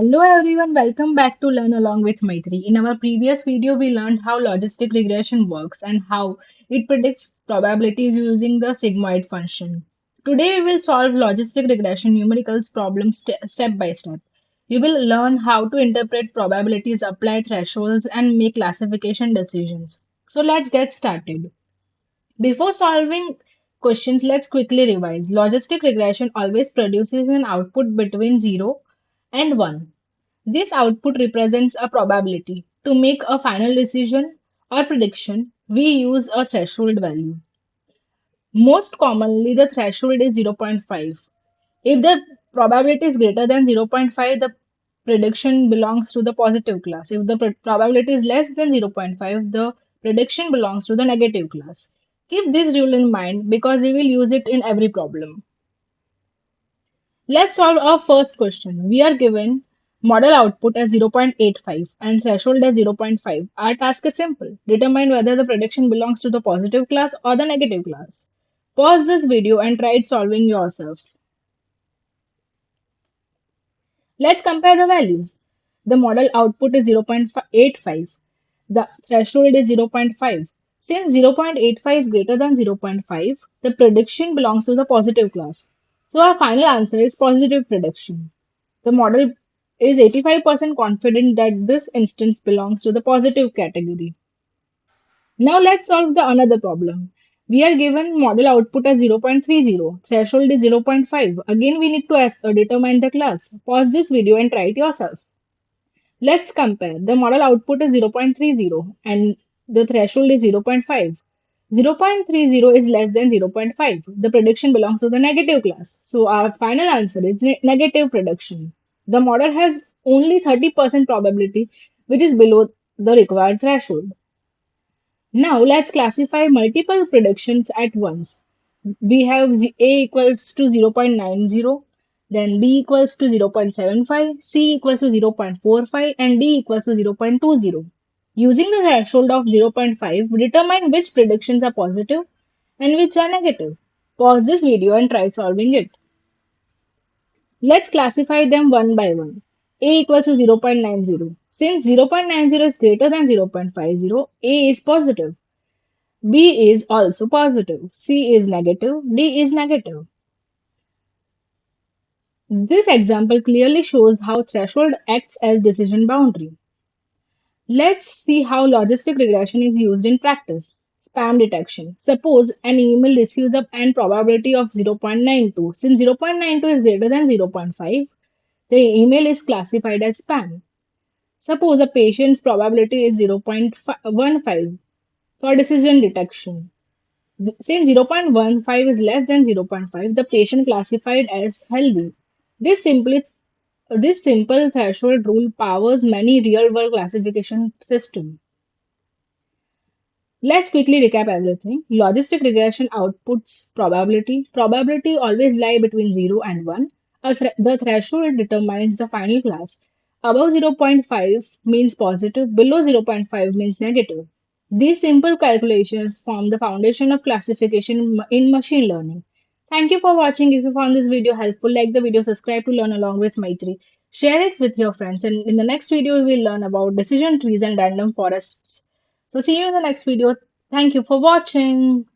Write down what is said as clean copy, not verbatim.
Hello everyone, welcome back to Learn Along with Maitri. In our previous video, we learned how logistic regression works and how it predicts probabilities using the sigmoid function. Today, we will solve logistic regression numericals problems step by step. You will learn how to interpret probabilities, apply thresholds, and make classification decisions. So let's get started. Before solving questions, let's quickly revise. Logistic regression always produces an output between 0 and 1. This output represents a probability. To make a final decision or prediction, we use a threshold value. Most commonly, the threshold is zero point 0.5. If the probability is greater than zero point 0.5, the prediction belongs to the positive class. If the probability is less than zero point 0.5, the prediction belongs to the negative class. Keep this rule in mind because we will use it in every problem. Let's solve our first question. We are given model output as 0.85 and threshold as zero point 0.5. Our task is simple. Determine whether the prediction belongs to the positive class or the negative class. Pause this video and try it solving yourself. Let's compare the values. The model output is 0.85. The threshold is zero point 0.5. Since 0.85 is greater than zero point 0.5, the prediction belongs to the positive class. So our final answer is positive prediction. The model is 85% confident that this instance belongs to the positive category. Now let's solve the another problem. We are given model output as 0.30, threshold is zero point 0.5. Again, we need to determine the class. Pause this video and try it yourself. Let's compare. The model output is 0.30 and the threshold is zero point 0.5. 0.30 is less than zero point 0.5. The prediction belongs to the negative class. So our final answer is negative prediction. The model has only 30% probability, which is below the required threshold. Now let's classify multiple predictions at once. We have A equals to 0.90, then B equals to 0.75, C equals to 0.45, and D equals to 0.20. Using the threshold of zero point 0.5, determine which predictions are positive and which are negative. Pause this video and try solving it. Let's classify them one by one. A equals to 0.90. Since 0.90 is greater than 0.50, A is positive. B is also positive. C is negative. D is negative. This example clearly shows how threshold acts as decision boundary. Let's see how logistic regression is used in practice. Spam detection. Suppose an email receives an probability of 0.92. Since 0.92 is greater than zero point 0.5, the email is classified as spam. Suppose a patient's probability is 0.15 for decision detection. Since 0.15 is less than zero point 0.5, the patient classified as healthy. This simply this simple threshold rule powers many real-world classification systems. Let's quickly recap everything. Logistic regression outputs probability. Probability always lie between 0 and 1. The threshold determines the final class. Above zero point 0.5 means positive, below zero point 0.5 means negative. These simple calculations form the foundation of classification in machine learning. Thank you for watching. If you found this video helpful, like the video, subscribe to learn along with Maitri. Share it with your friends. And in the next video, we will learn about decision trees and random forests. So see you in the next video. Thank you for watching.